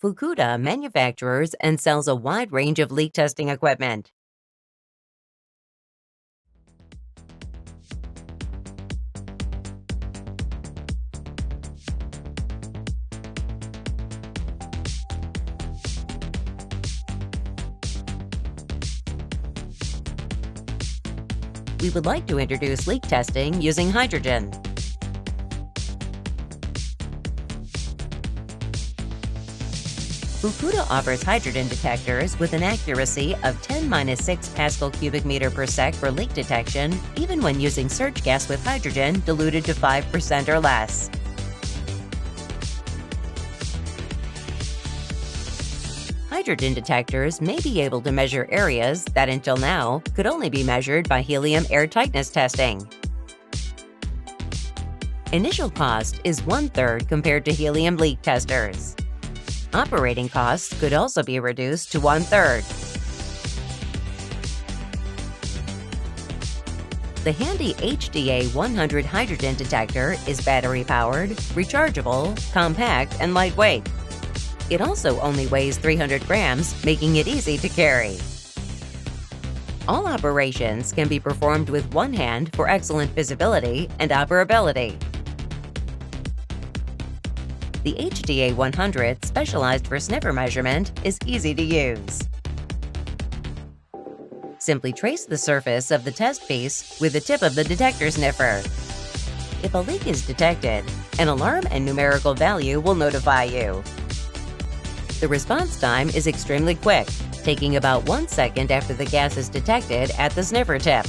FUKUDA manufactures and sells a wide range of leak testing equipment. We would like to introduce leak testing using hydrogen. FUKUDA offers hydrogen detectors with an accuracy of 10⁻⁶ Pascal cubic meter per sec for leak detection, even when using search gas with hydrogen diluted to 5% or less. Hydrogen detectors may be able to measure areas that until now could only be measured by helium air tightness testing. Initial cost is 1/3 compared to helium leak testers. Operating costs could also be reduced to 1/3. The handy HDA-0100 hydrogen detector is battery-powered, rechargeable, compact, and lightweight. It also only weighs 300 grams, making it easy to carry. All operations can be performed with one hand for excellent visibility and operability. The HDA-0100, specialized for sniffer measurement, is easy to use. Simply trace the surface of the test piece with the tip of the detector sniffer. If a leak is detected, an alarm and numerical value will notify you. The response time is extremely quick, taking about 1 second after the gas is detected at the sniffer tip.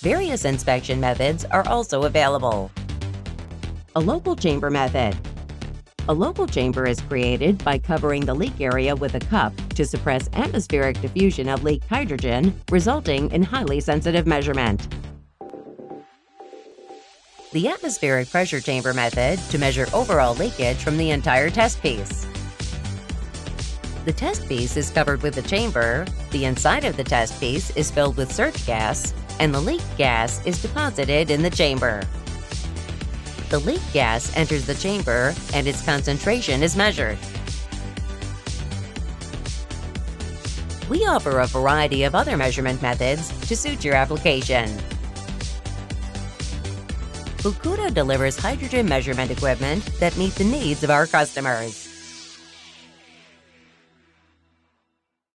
Various inspection methods are also available. A local chamber method. A local chamber is created by covering the leak area with a cup to suppress atmospheric diffusion of leaked hydrogen, resulting in highly sensitive measurement. The atmospheric pressure chamber method to measure overall leakage from the entire test piece. The test piece is covered with a chamber, the inside of the test piece is filled with search gas, and the leaked gas is deposited in the chamber. The leaked gas enters the chamber and its concentration is measured. We offer a variety of other measurement methods to suit your application. FUKUDA delivers hydrogen measurement equipment that meet the needs of our customers.